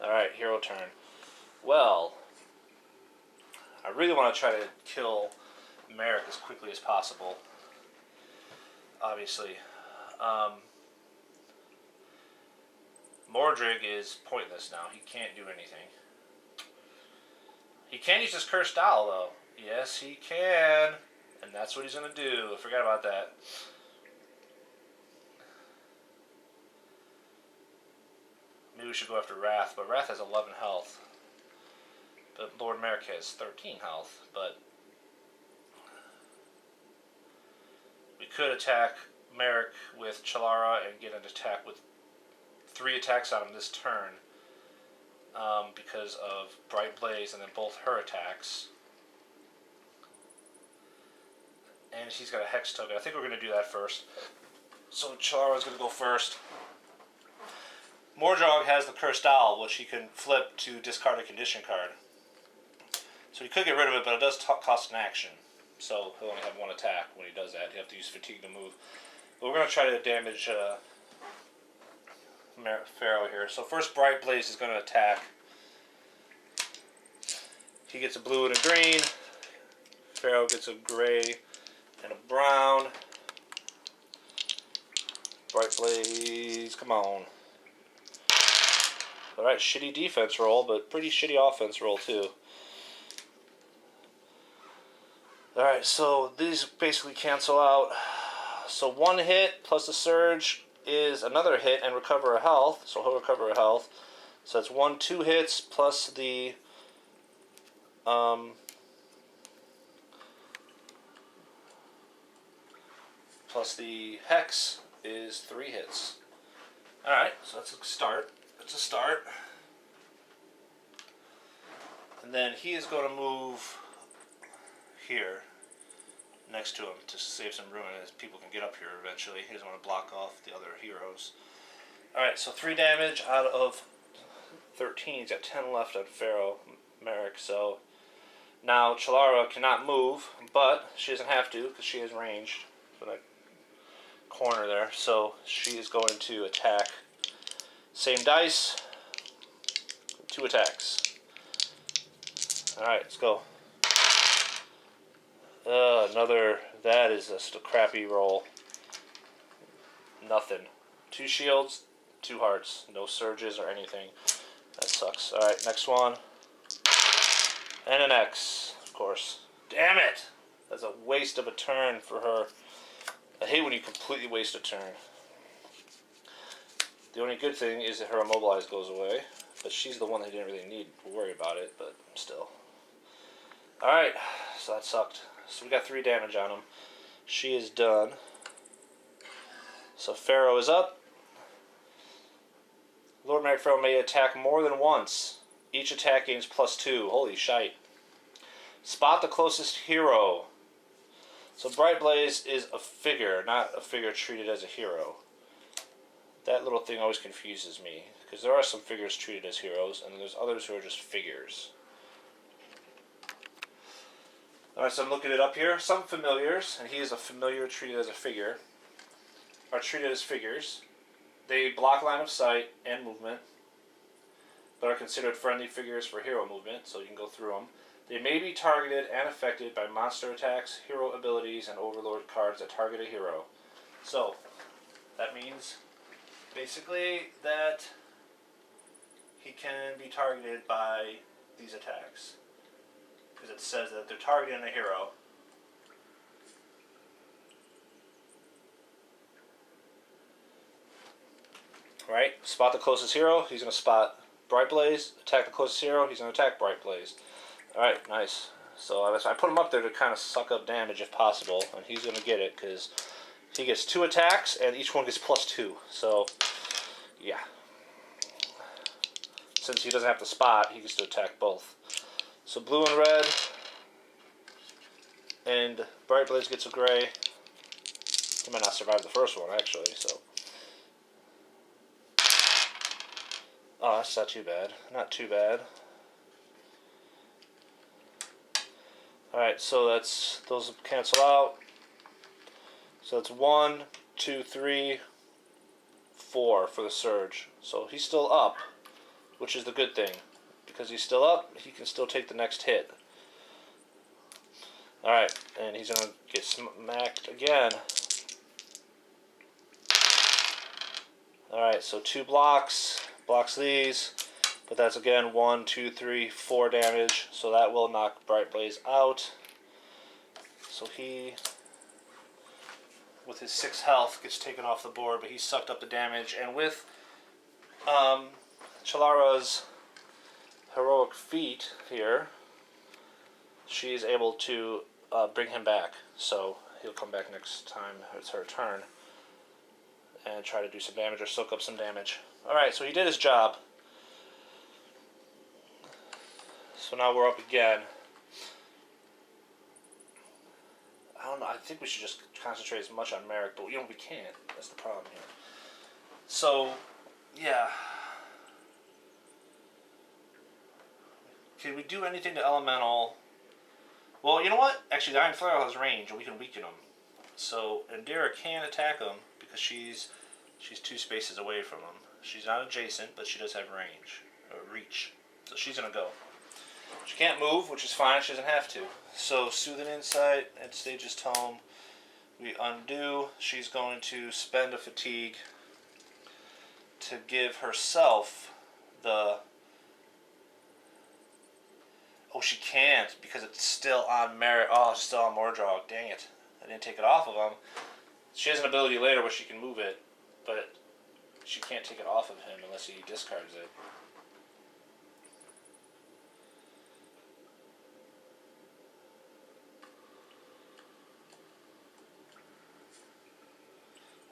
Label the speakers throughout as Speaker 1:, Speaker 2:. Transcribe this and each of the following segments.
Speaker 1: Alright, hero turn. Well, I really want to try to kill Merrick as quickly as possible. Obviously. Mordred is pointless now. He can't do anything. He can use his cursed doll, though. Yes, he can. And that's what he's going to do. I forgot about that. Maybe we should go after Wrath, but Wrath has 11 health. But Lord Merrick has 13 health, but we could attack Merrick with Chalara and get an attack with 3 attacks on him this turn because of Bright Blaze and then both her attacks. And she's got a Hex token. I think we're going to do that first. So Chalara's going to go first. Mordrog has the Cursed Owl, which he can flip to discard a condition card. So he could get rid of it, but it does cost an action. So he'll only have 1 attack when he does that. He'll have to use Fatigue to move. But we're going to try to damage Pharaoh here. So first Bright Blaze is going to attack. He gets a blue and a green. Pharaoh gets a gray and a brown. Bright Blaze, come on. Alright, shitty defense roll, but pretty shitty offense roll too. Alright, so these basically cancel out. So 1 hit plus a surge is another hit and recover a health. So he'll recover a health. So that's 2 hits plus the hex is 3 hits. Alright, so that's a start. That's a start. And then he is going to move here next to him to save some room as people can get up here eventually. He doesn't want to block off the other heroes. Alright, so 3 damage out of 13. He's got 10 left on Pharaoh Merrick. So now Chalara cannot move, but she doesn't have to because she is ranged for that corner there. So she is going to attack. Same dice. 2 attacks. Alright, let's go. Another, that is just a crappy roll. Nothing. 2 shields, 2 hearts. No surges or anything. That sucks. Alright, next one. And an X, of course. Damn it! That's a waste of a turn for her. I hate when you completely waste a turn. The only good thing is that her immobilize goes away. But she's the one that didn't really need to worry about it, but still. Alright, so that sucked. So we got 3 damage on him. She is done. So Pharaoh is up. Lord Merrick Pharaoh may attack more than once. Each attack gains +2. Holy shite. Spot the closest hero. So Bright Blaze is a figure, not a figure treated as a hero. That little thing always confuses me. Because there are some figures treated as heroes, and there's others who are just figures. Alright, so I'm looking it up here. Some familiars, and he is a familiar treated as a figure, are treated as figures. They block line of sight and movement, but are considered friendly figures for hero movement, so you can go through them. They may be targeted and affected by monster attacks, hero abilities, and overlord cards that target a hero. So, that means basically that he can be targeted by these attacks. Because it says that they're targeting a hero. Right? Spot the closest hero. He's going to spot Bright Blaze. Attack the closest hero. He's going to attack Bright Blaze. Alright, nice. So I put him up there to kind of suck up damage if possible. And he's going to get it because he gets 2 attacks and each one gets +2. So, yeah. Since he doesn't have to spot, he gets to attack both. So blue and red. And Bright Blaze gets a gray. He might not survive the first one, actually, so. Oh, that's not too bad. Not too bad. Alright, so those cancel out. So it's 1, 2, 3, 4 for the surge. So he's still up. which is the good thing. Because he's still up, he can still take the next hit. Alright, and he's going to get smacked again. Alright, so 2 blocks. Blocks these. But that's again 1, 2, 3, 4 damage. So that will knock Bright Blaze out. So he, with his 6 health, gets taken off the board, but he sucked up the damage. And with Chalara's heroic feat here, she's able to bring him back. So he'll come back next time it's her turn and try to do some damage or soak up some damage. Alright, so he did his job. So now we're up again. I don't know, I think we should just concentrate as much on Merrick, but we can't. That's the problem here. So, yeah. Can we do anything to Elemental? Well, you know what? Actually, the Iron Flare has range, and we can weaken him. So, Indira can attack him because she's 2 spaces away from him. She's not adjacent, but she does have range, or reach. So she's going to go. She can't move, which is fine. She doesn't have to. So, Soothing Insight and Stage's Tome. We undo. She's going to spend a fatigue to give herself the... Oh, she can't because it's still on Merit. Oh, it's still on Mordrog. Dang it. I didn't take it off of him. She has an ability later where she can move it, but she can't take it off of him unless he discards it.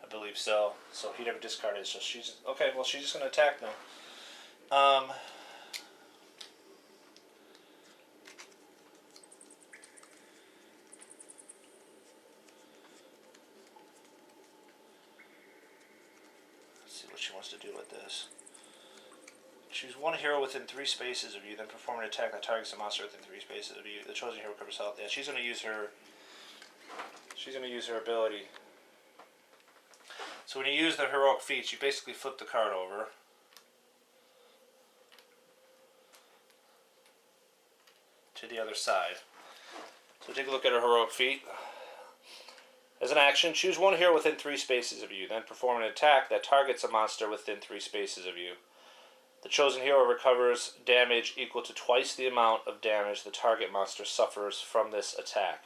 Speaker 1: I believe so. So he never discarded, so she's... Okay, well, she's just going to attack now. What she wants to do with this. Choose 1 hero within 3 spaces of you, then perform an attack that targets a monster within 3 spaces of you. The chosen hero covers health. Yeah, she's gonna use her ability. So when you use the heroic feat, you basically flip the card over. To the other side. So take a look at her heroic feat. As an action, choose 1 hero within 3 spaces of you, then perform an attack that targets a monster within 3 spaces of you. The chosen hero recovers damage equal to twice the amount of damage the target monster suffers from this attack.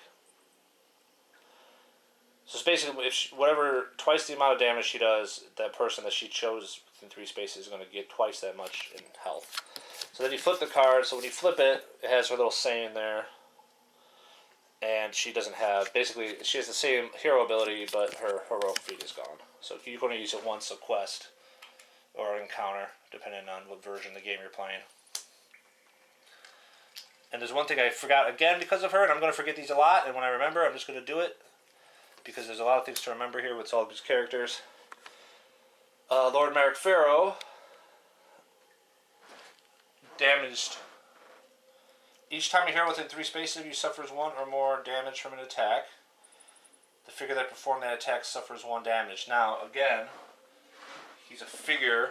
Speaker 1: So it's basically, twice the amount of damage she does, that person that she chose within 3 spaces is going to get twice that much in health. So then you flip the card, so when you flip it, it has her little saying there. And she doesn't have, basically, she has the same hero ability, but her heroic feat is gone. So you're going to use it once a quest, or an encounter, depending on what version of the game you're playing. And there's one thing I forgot again because of her, and I'm going to forget these a lot, and when I remember, I'm just going to do it, because there's a lot of things to remember here with all of these characters. Lord Merrick Pharaoh damaged... Each time a hero within 3 spaces of you suffers 1 or more damage from an attack, the figure that performed that attack suffers 1 damage. Now, again, he's a figure.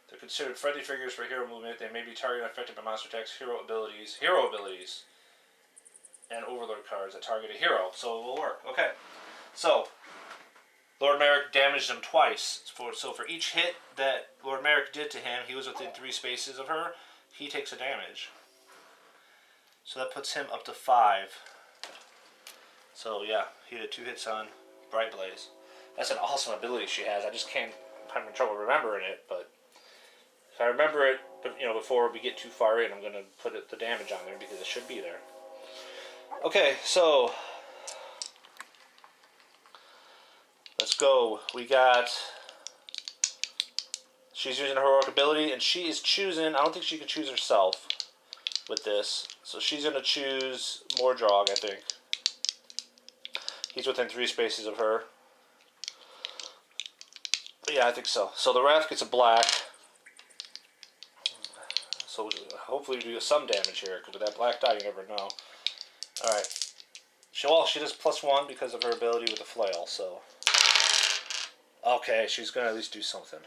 Speaker 1: They're considered friendly figures for hero movement. They may be targeted and affected by monster attacks, hero abilities, and overlord cards that target a hero. So it will work. Okay. So... Lord Merrick damaged him twice. So for each hit that Lord Merrick did to him, he was within 3 spaces of her, he takes a damage. So that puts him up to 5. So yeah, he did 2 hits on Bright Blaze. That's an awesome ability she has. I just can't, I'm having trouble remembering it, but if I remember it, before we get too far in, I'm going to put the damage on there because it should be there. Okay, so... Let's go. We got... She's using her heroic ability, and she is choosing... I don't think she can choose herself with this. So she's going to choose Mordrog, I think. He's within 3 spaces of her. But yeah, I think so. So the Wrath gets a black. So hopefully we do some damage here, because with that black die, you never know. Alright. She does +1 because of her ability with the flail, so. Okay, she's going to at least do something.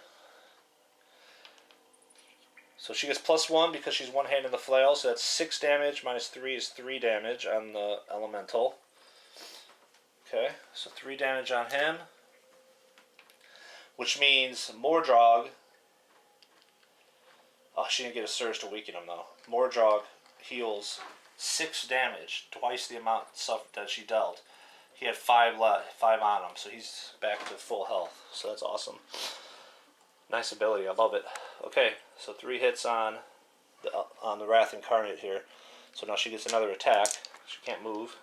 Speaker 1: So she gets +1 because she's one-handed the flail, so that's 6 damage, -3 is 3 damage on the elemental. Okay, so 3 damage on him. Which means Mordrog. Oh, she didn't get a surge to weaken him, though. Mordrog heals 6 damage, twice the amount that she dealt. He had 5 on him, so he's back to full health. So that's awesome. Nice ability, I love it. Okay, so 3 hits on the Wrath Incarnate here. So now she gets another attack. She can't move.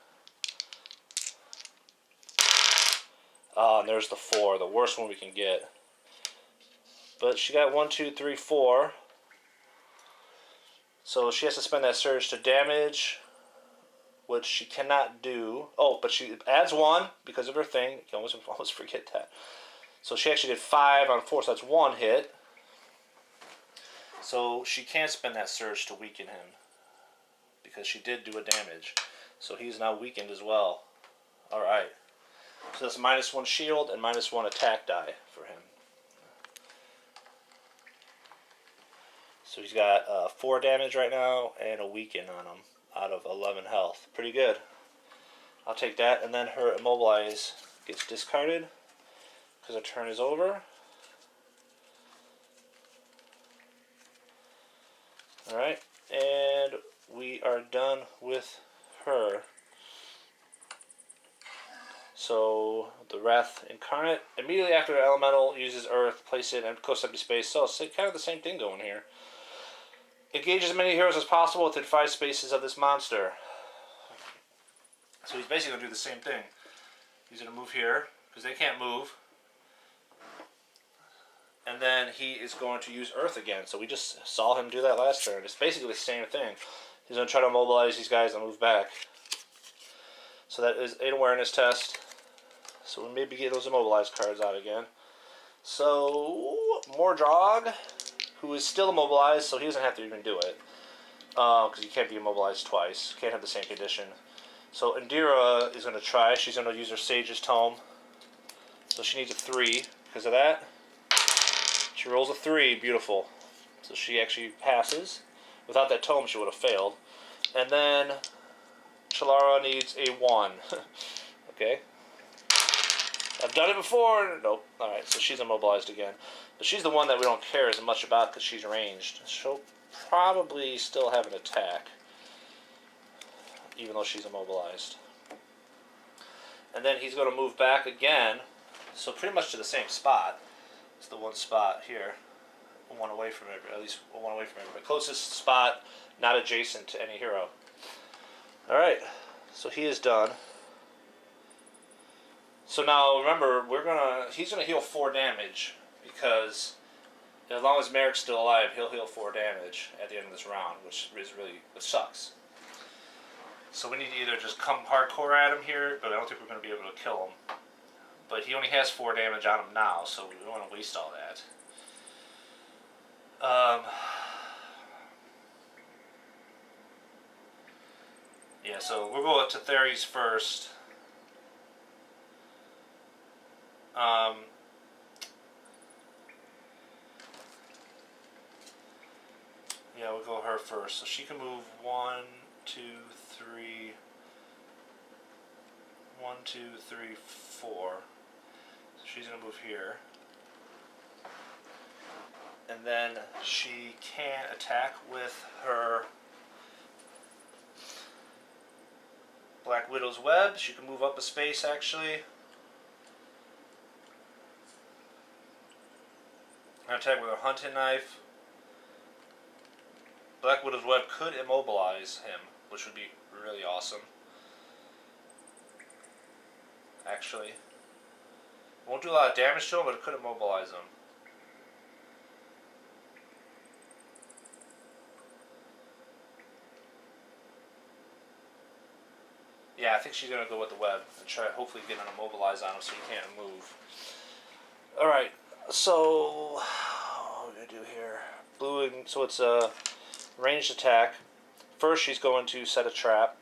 Speaker 1: And there's the 4, the worst one we can get. But she got 1, 2, 3, 4. So she has to spend that surge to damage, which she cannot do. Oh, but she adds 1 because of her thing. You almost forget that. So she actually did 5 on 4, so that's 1 hit. So she can't spend that surge to weaken him because she did do a damage. So he's now weakened as well. Alright. So that's -1 shield and -1 attack die for him. So he's got 4 damage right now and a weaken on him out of 11 health. Pretty good. I'll take that. And then her immobilize gets discarded because her turn is over. Alright. And we are done with her. So the Wrath Incarnate, immediately after the elemental uses Earth, place it in close empty space. So it's kind of the same thing going here. Engage as many heroes as possible within 5 spaces of this monster. So he's basically going to do the same thing. He's going to move here, because they can't move. And then he is going to use Earth again. So we just saw him do that last turn. It's basically the same thing. He's going to try to immobilize these guys and move back. So that is an awareness test. So we maybe get those immobilized cards out again. So, Mordrog, who is still immobilized, so he doesn't have to even do it. Because he can't be immobilized twice. Can't have the same condition. So Indira is going to try. She's going to use her Sage's Tome. So she needs a 3 because of that. She rolls a 3. Beautiful. So she actually passes. Without that Tome, she would have failed. And then Chalara needs a 1. Okay. I've done it before. Nope. Alright, so she's immobilized again. But she's the one that we don't care as much about because she's ranged. She'll probably still have an attack, even though she's immobilized. And then he's going to move back again, so pretty much to the same spot. It's the one spot here, one away from everybody, at least one away from everybody. Closest spot, not adjacent to any hero. Alright, so he is done. So now remember, he's gonna heal 4 damage because as long as Merrick's still alive, he'll heal 4 damage at the end of this round, which sucks. So we need to either just come hardcore at him here, but I don't think we're gonna be able to kill him. But he only has 4 damage on him now, so we don't want to waste all that. Yeah, so we'll go to Theres first. Yeah, we'll go her first. So she can move 1, 2, 3. 1, 2, 3, 4. So she's gonna move here. And then she can attack with her Black Widow's Web. She can move up a space actually. Attack with her hunting knife. Black Widow's Web could immobilize him, which would be really awesome. Actually. Won't do a lot of damage to him, but it could immobilize him. Yeah, I think she's going to go with the web and try hopefully get an immobilize on him so he can't move. Alright, so what are we going to do here? Blue, so it's a ranged attack. First she's going to set a trap.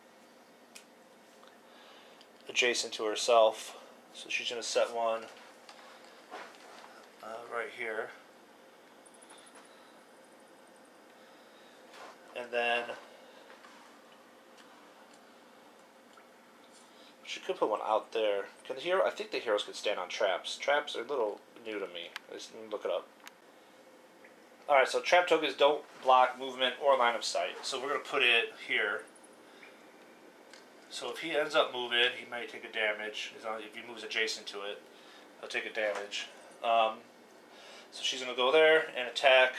Speaker 1: adjacent to herself. So she's going to set one right here. And then she could put one out there. Can the hero? I think the heroes could stand on traps. Traps are a little new to me. I just need to look it up. Alright, so trap tokens don't block movement or line of sight. So we're going to put it here. So if he ends up moving, he might take a damage. If he moves adjacent to it, he'll take a damage. So she's going to go there and attack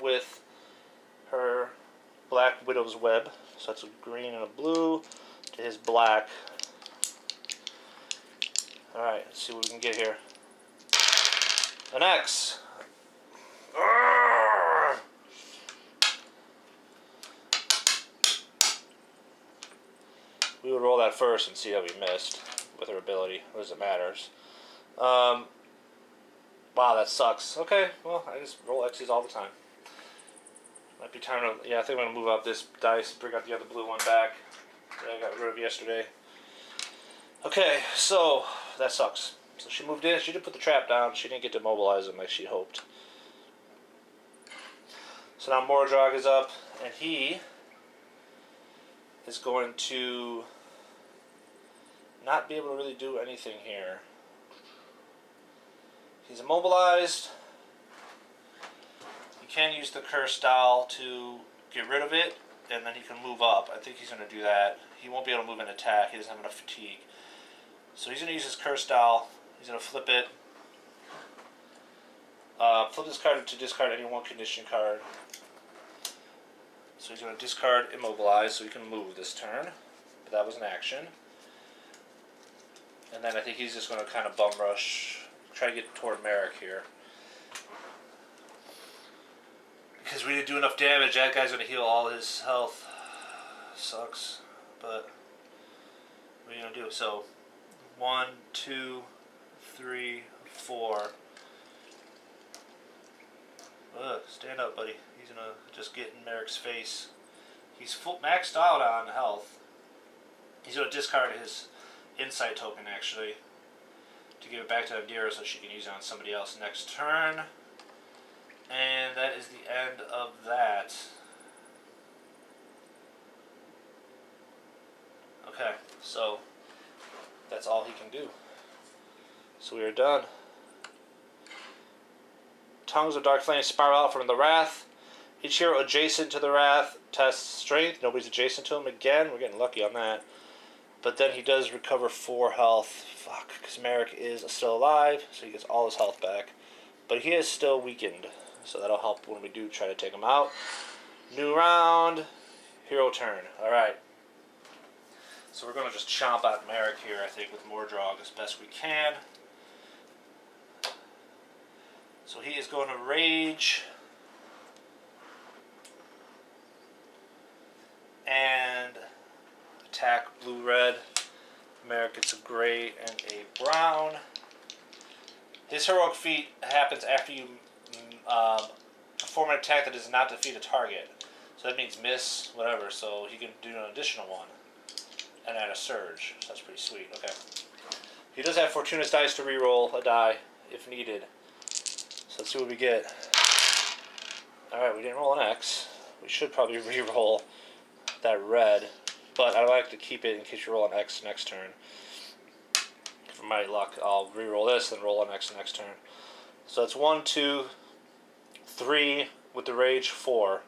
Speaker 1: with her Black Widow's Web. So that's a green and a blue to his black. Alright, let's see what we can get here. An X. We would roll that first and see how we missed with her ability. What does it matters? Wow, that sucks. Okay, well, I just roll X's all the time. Might be time to... Yeah, I think I'm going to move up this dice, bring out the other blue one back that I got rid of yesterday. Okay, so that sucks. So she moved in. She did put the trap down. She didn't get to mobilize him like she hoped. So now Mordrog is up, and he is going to not be able to really do anything here. He's immobilized. He can use the curse style to get rid of it, and then he can move up. I think he's going to do that. He won't be able to move and attack. He doesn't have enough fatigue. So he's going to use his curse style. He's going to flip it. Flip this card to discard any one condition card. So he's going to discard Immobilize so he can move this turn. But that was an action. And then I think he's just going to kind of bum rush. Try to get toward Merrick here. Because we didn't do enough damage, that guy's going to heal all his health. Sucks. But what are you going to do? So 1, 2, 3, 4. Ugh, stand up, buddy. He's going to just get in Merrick's face. He's full maxed out on health. He's going to discard his insight token, actually, to give it back to Adira so she can use it on somebody else next turn. And that is the end of that. Okay, so that's all he can do. So we are done. Tongues of Dark Flame spiral out from the Wrath. Each hero adjacent to the Wrath tests strength. Nobody's adjacent to him again. We're getting lucky on that. But then he does recover 4 health. Fuck, because Merrick is still alive, so he gets all his health back. But he is still weakened, so that'll help when we do try to take him out. New round. Hero turn. Alright. So we're going to just chomp out Merrick here, I think, with Mordrog as best we can. So he is going to rage and attack blue-red. Merrick gets a gray and a brown. His heroic feat happens after you perform an attack that does not defeat a target. So that means miss, whatever, so he can do an additional one and add a surge. So that's pretty sweet. Okay. He does have Fortuna's dice to reroll a die if needed. So let's see what we get. Alright, we didn't roll an X. We should probably re-roll that red, but I like to keep it in case you roll an X next turn. For my luck, I'll re-roll this, then roll an X next turn. So it's 1, 2, 3 with the rage, 4.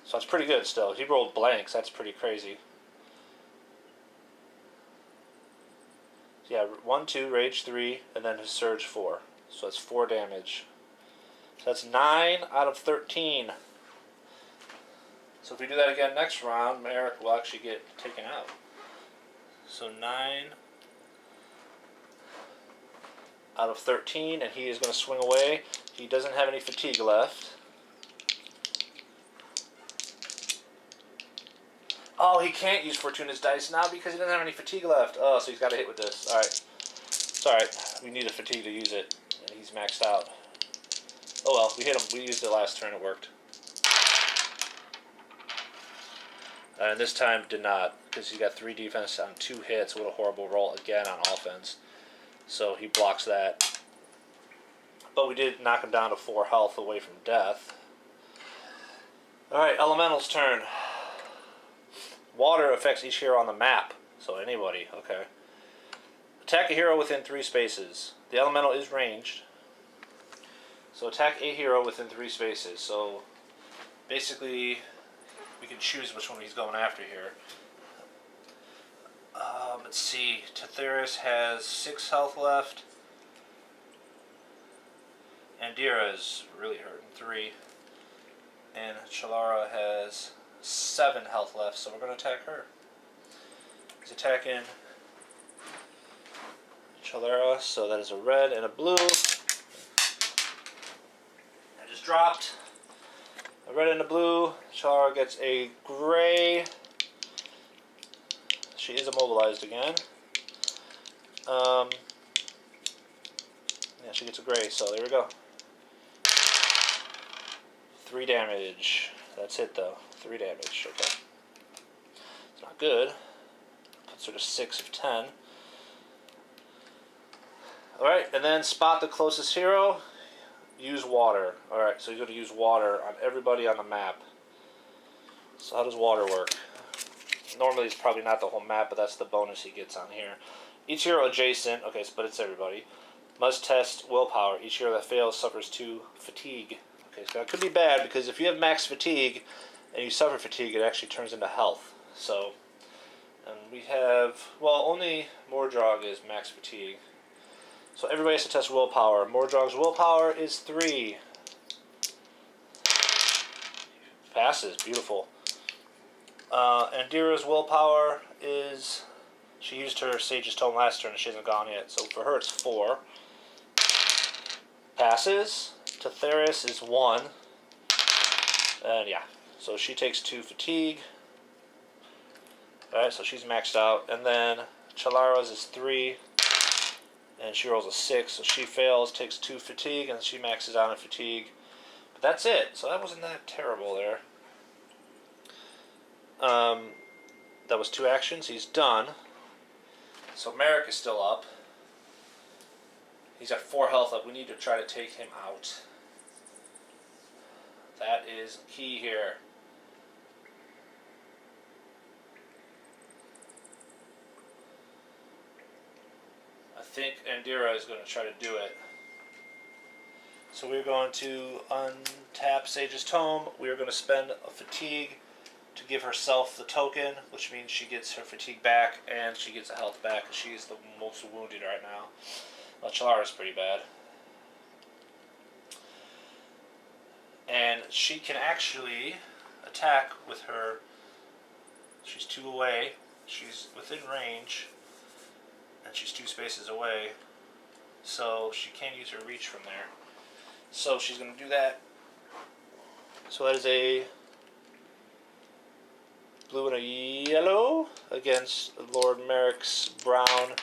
Speaker 1: So that's pretty good still. He rolled blanks, that's pretty crazy. Yeah, 1, 2, rage 3, and then his surge 4. So that's 4 damage. So that's 9 out of 13. So if we do that again next round, Merrick will actually get taken out. So 9 out of 13, and he is going to swing away. He doesn't have any fatigue left. Oh, he can't use Fortuna's dice now because he doesn't have any fatigue left. Oh, so he's got to hit with this. Alright. It's alright. We need a fatigue to use it. And he's maxed out. Oh well, we hit him. We used it last turn. It worked. And this time did not, because he got 3 defense on 2 hits. What a horrible roll again on offense. So he blocks that. But we did knock him down to 4 health away from death. Alright, Elemental's turn. Water affects each hero on the map. So anybody, okay. Attack a hero within 3 spaces. The Elemental is ranged. So attack a hero within 3 spaces. So basically, we can choose which one he's going after here. Let's see. Tethyrus has 6 health left. Andira's really hurting 3. And Chalara has 7 health left, so we're going to attack her. He's attacking Chalara, so that is a red and a blue. I just dropped a red and a blue. Chalara gets a gray. She is immobilized again. Yeah, she gets a gray, so there we go. 3 damage. That's it, though. 3 damage. Okay. It's not good. Puts her to 6 of 10. Alright, and then spot the closest hero. Use water. Alright, so you're going to use water on everybody on the map. So how does water work? Normally it's probably not the whole map, but that's the bonus he gets on here. Each hero adjacent, okay, but it's everybody, must test willpower. Each hero that fails suffers 2 fatigue. Okay, so that could be bad, because if you have max fatigue and you suffer fatigue, it actually turns into health. So, and we have, well, only Mordrog is max fatigue. So everybody has to test willpower. Mordrog's willpower is 3. Passes, beautiful. Andira's willpower is, she used her Sage's Tome last turn and she hasn't gone yet, so for her it's 4. Passes. Tethyrus is 1. And yeah, so she takes 2 fatigue. Alright, so she's maxed out. And then Chalara's is 3. And she rolls a 6, so she fails, takes 2 fatigue, and she maxes out on fatigue. But that's it, so that wasn't that terrible there. That was 2 actions. He's done. So Merrick is still up. He's at 4 health up. We need to try to take him out. That is key here. I think Andira is going to try to do it. So we're going to untap Sage's Tome. We are going to spend a fatigue to give herself the token, which means she gets her fatigue back and she gets a health back, because she is the most wounded right now. Well, Chalara's pretty bad. And she can actually attack with her. She's 2 away. She's within range. And she's 2 spaces away. So she can't use her reach from there. So she's going to do that. So that is a blue and a yellow against Lord Merrick's brown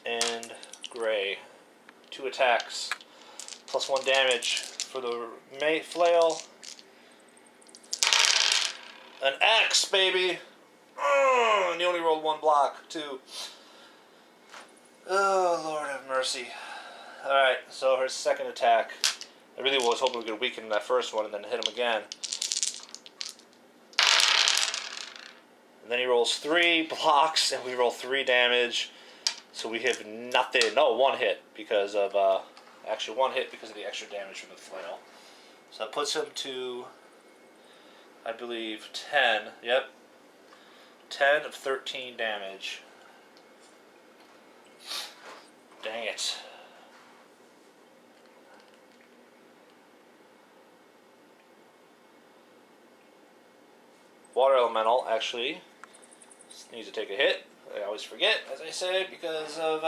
Speaker 1: and gray. 2 attacks. Plus 1 damage for the flail. An axe, baby! And he only rolled 1 block, too. Oh, Lord have mercy. Alright, so her second attack. I really was hoping we could weaken that first one and then hit him again. And then he rolls 3 blocks, and we roll 3 damage. So we have nothing. No, 1 hit because of, actually 1 hit because of the extra damage from the flail. So that puts him to, I believe, 10. Yep. 10 of 13 damage. Dang it. Water Elemental, actually, needs to take a hit. I always forget, as I said, because of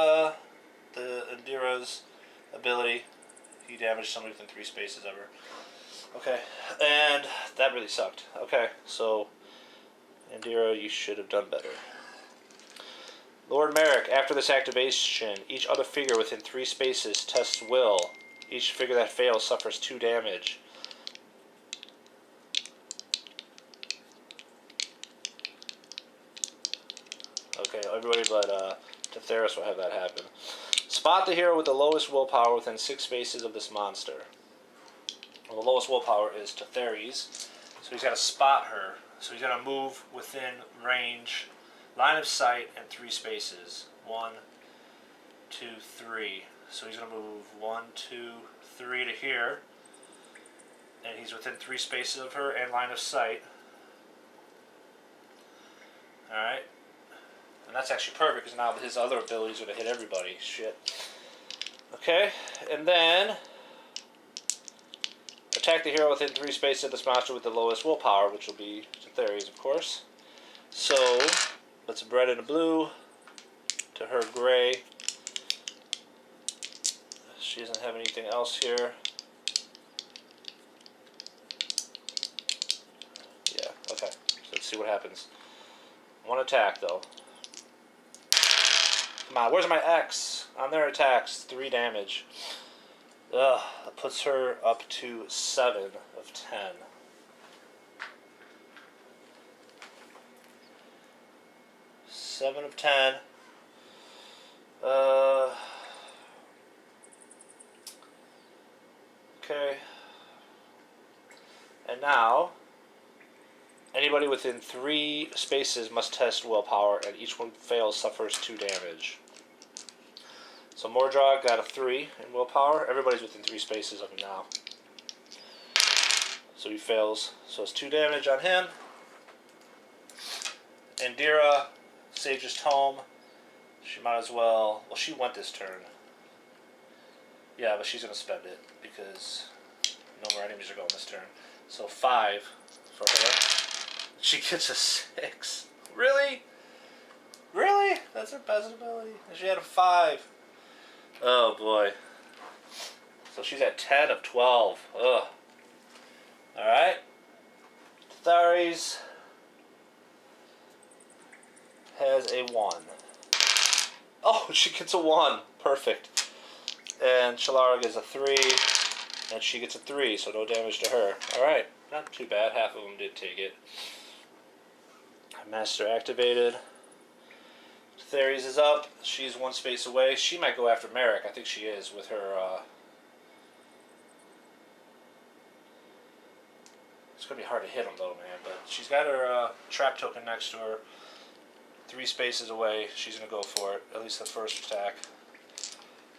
Speaker 1: the Andira's ability. He damaged somebody within 3 spaces of her. Okay, and that really sucked. Okay, so Andira, you should have done better. Lord Merrick, after this activation, each other figure within 3 spaces tests will. Each figure that fails suffers 2 damage. Okay, everybody but Tetheris will have that happen. Spot the hero with the lowest willpower within 6 spaces of this monster. Well, the lowest willpower is Tetheris, so he's got to spot her. So he's got to move within range, line of sight, and 3 spaces. 1, 2, 3. So he's going to move 1, 2, 3 to here, and he's within 3 spaces of her and line of sight. All right. And that's actually perfect because now his other abilities are going to hit everybody. Shit. Okay, and then attack the hero within 3 spaces of this monster with the lowest willpower, which will be Tetheris, of course. So, let's red and a blue to her gray. She doesn't have anything else here. Yeah, okay. So let's see what happens. 1 attack, though. Come on, where's my X? On their attacks, 3 damage. Ugh, that puts her up to 7 of 10. Seven of 10. Okay. And now, anybody within 3 spaces must test willpower, and each one fails suffers 2 damage. So Mordrog got a 3 in willpower. Everybody's within 3 spaces of him now. So he fails. So it's 2 damage on him. Indira, Sage's Tome. She might as well... Well, she went this turn. Yeah, but she's going to spend it because no more enemies are going this turn. So 5 for her. She gets a 6. Really? Really? That's her best ability? And she had a 5. Oh boy. So she's at 10 of 12. Ugh. Alright. Tetheris has a 1. Oh, she gets a 1. Perfect. And Shalara gets a 3. And she gets a 3, so no damage to her. Alright. Not too bad. Half of them did take it. Master activated. Theris is up. She's 1 space away. She might go after Merrick. I think she is with her... It's going to be hard to hit him though, man. But she's got her trap token next to her. 3 spaces away. She's going to go for it. At least the first attack.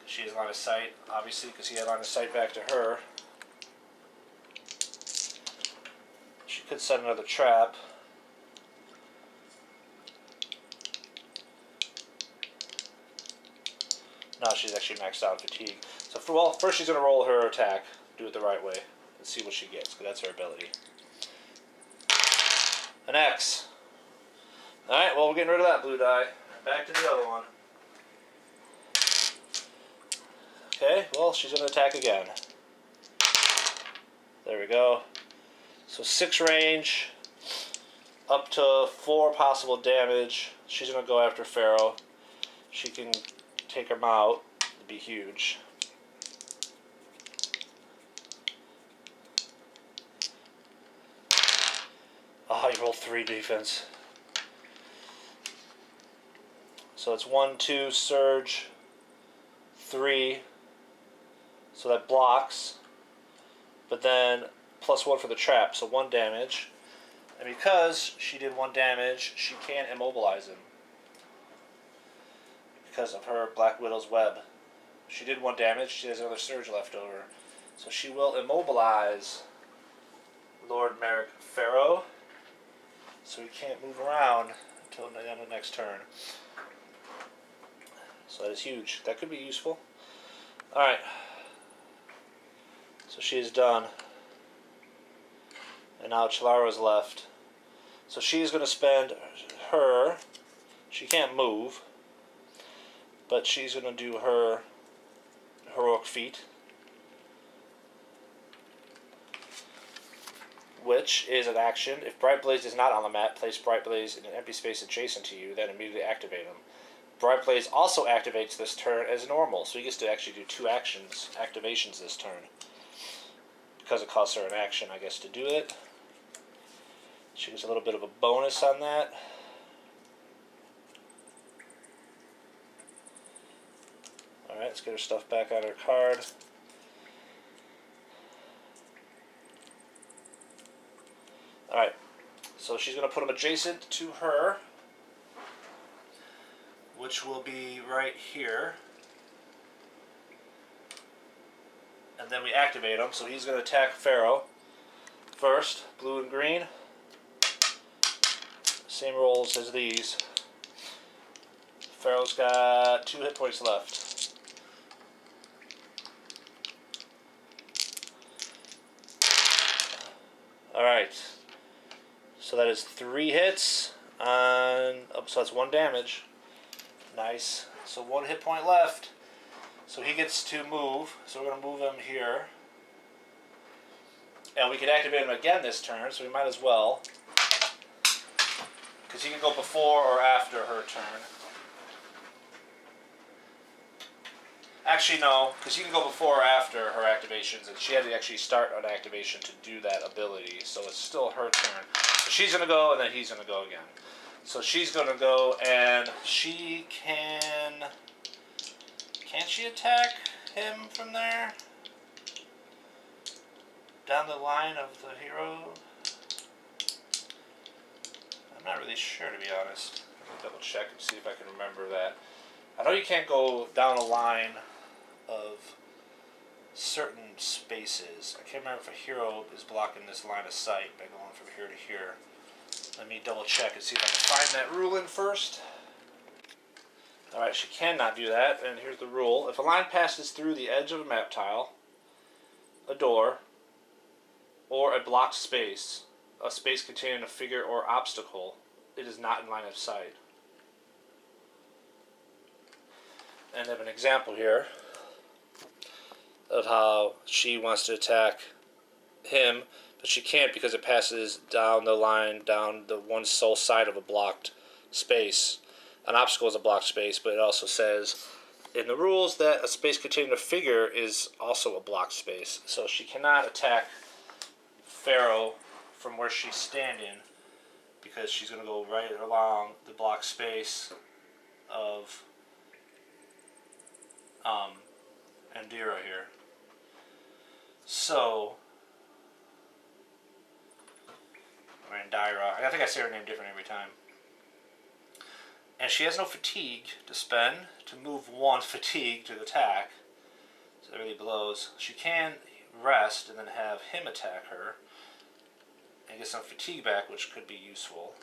Speaker 1: She has line of sight, obviously, because he had line of sight back to her. She could set another trap. No, she's actually maxed out fatigue. So, first she's going to roll her attack. Do it the right way. And see what she gets, because that's her ability. An X. Alright, well, we're getting rid of that blue die. Back to the other one. Okay, well, she's going to attack again. There we go. So 6 range, up to 4 possible damage. She's going to go after Pharaoh. She can take him out. It'd be huge. Oh, you rolled 3 defense. So it's 1, 2, surge, 3. So that blocks. But then +1 for the trap, so 1 damage. And because she did 1 damage, she can't immobilize him. Because of her Black Widow's web. She did 1 damage, she has another surge left over. So she will immobilize Lord Merrick Pharaoh. So he can't move around until the end of the next turn. So that is huge. That could be useful. Alright. So she is done. And now Chalara is left. So she's going to spend her... She can't move. But she's going to do her heroic feat. Which is an action. If Bright Blaze is not on the map, place Bright Blaze in an empty space adjacent to you, then immediately activate him. Bright Blaze also activates this turn as normal, so he gets to actually do 2 activations this turn. Because it costs her an action, I guess, to do it. She gets a little bit of a bonus on that. Alright, let's get her stuff back on her card. Alright, so she's going to put them adjacent to her, which will be right here. And then we activate him, so he's going to attack Pharaoh first, blue and green. Same rolls as these. Pharaoh's got 2 hit points left. Alright. So that is 3 hits on... Oh, so that's 1 damage. Nice. So 1 hit point left. So he gets to move. So we're going to move him here. And we can activate him again this turn, so we might as well. Because he can go before or after her turn. Actually, no, because he can go before or after her activations, and she had to actually start an activation to do that ability, so it's still her turn. So she's going to go, and then he's going to go again. So she's going to go, and she can... Can she attack him from there? Down the line of the hero? I'm not really sure, to be honest. Let me double check and see if I can remember that. I know you can't go down a line of certain spaces. I can't remember if a hero is blocking this line of sight by going from here to here. Let me double check and see if I can find that rule in first. Alright, she cannot do that, and here's the rule. If a line passes through the edge of a map tile, a door, or a blocked space, a space containing a figure or obstacle, it is not in line of sight. And I have an example here of how she wants to attack him, but she can't because it passes down the line, down the one sole side of a blocked space. An obstacle is a blocked space, but it also says in the rules that a space containing a figure is also a blocked space. So she cannot attack Pharaoh from where she's standing because she's going to go right along the blocked space of Andira here. So, or Andira. I think I say her name different every time. And she has no fatigue to spend to move 1 fatigue to attack. So that really blows. She can rest and then have him attack her and get some fatigue back, which could be useful.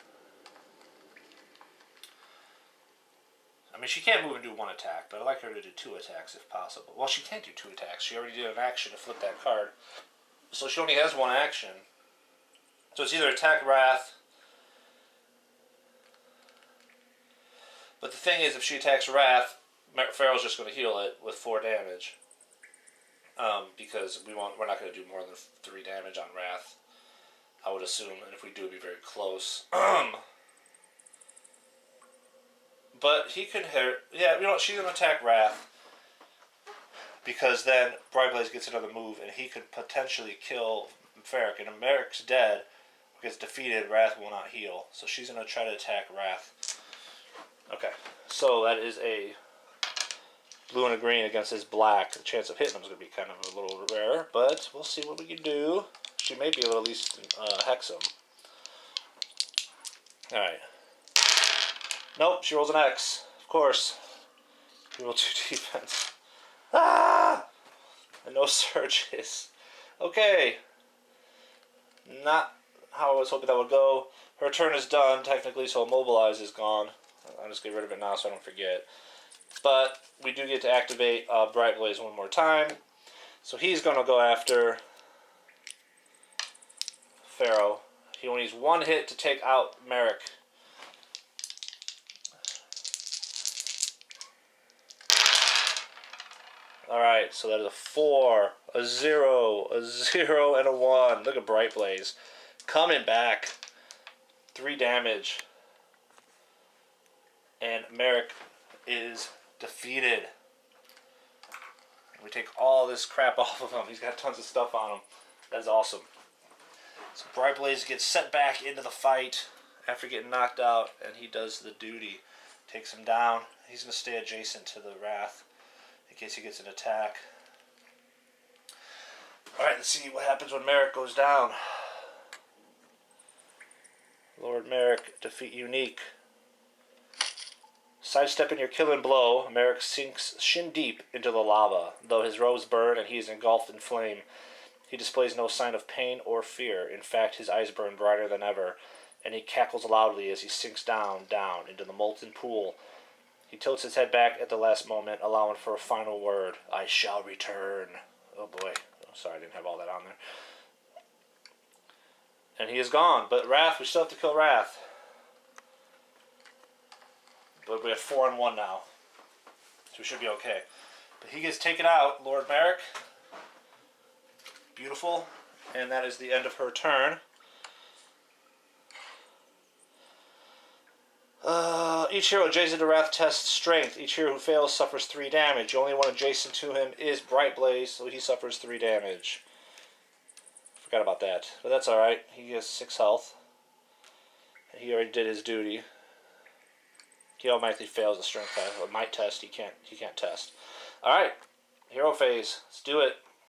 Speaker 1: I mean, she can't move and do 1 attack, but I'd like her to do 2 attacks if possible. Well, she can't do 2 attacks. She already did an action to flip that card. So she only has 1 action. So it's either attack Wrath. But the thing is, if she attacks Wrath, Pharaoh's just going to heal it with 4 damage. Because we're not going to do more than 3 damage on Wrath, I would assume. And if we do, it'd be very close. But he could hit... Yeah, you know what? She's going to attack Wrath. Because then Brightblaze gets another move, and he could potentially kill Ferric. And if Merric's dead, or gets defeated, Wrath will not heal. So she's going to try to attack Wrath. Okay, so that is a blue and a green against his black. The chance of hitting him is going to be kind of a little rare, but we'll see what we can do. She may be able to at least hex him. Alright. Nope, she rolls an X. Of course. She rolled 2 defense. Ah! And no surges. Okay. Not how I was hoping that would go. Her turn is done, technically, so Immobilize is gone. I'll just get rid of it now so I don't forget. But we do get to activate Bright Blaze 1 more time. So he's going to go after Pharaoh. He only needs 1 hit to take out Merrick. Alright, so that is a 4, a 0, a 0, and a 1. Look at Bright Blaze. Coming back. 3 damage. And Merrick is defeated. We take all this crap off of him. He's got tons of stuff on him. That's awesome. So Bright Blaze gets sent back into the fight after getting knocked out, and he does the duty. Takes him down. He's going to stay adjacent to the Wrath in case he gets an attack. Alright, let's see what happens when Merrick goes down. Lord Merrick, defeat Unique. Sidestepping your killing blow, Merrick sinks shin deep into the lava. Though his robes burn and he is engulfed in flame, he displays no sign of pain or fear. In fact, his eyes burn brighter than ever, and he cackles loudly as he sinks down into the molten pool. He tilts his head back at the last moment, allowing for a final word. I shall return. Oh boy. Oh, sorry, I didn't have all that on there. And he is gone. But Wrath, we still have to kill Wrath. But we have 4 on 1 now. So we should be okay. But he gets taken out, Lord Merrick. Beautiful. And that is the end of her turn. Each hero adjacent to Wrath tests strength. Each hero who fails suffers 3 damage. The only one adjacent to him is Bright Blaze, so he suffers 3 damage. Forgot about that. But that's alright. He has 6 health. And he already did his duty. He automatically fails the strength test. Or might test. He can't test. Alright. Hero phase. Let's do it.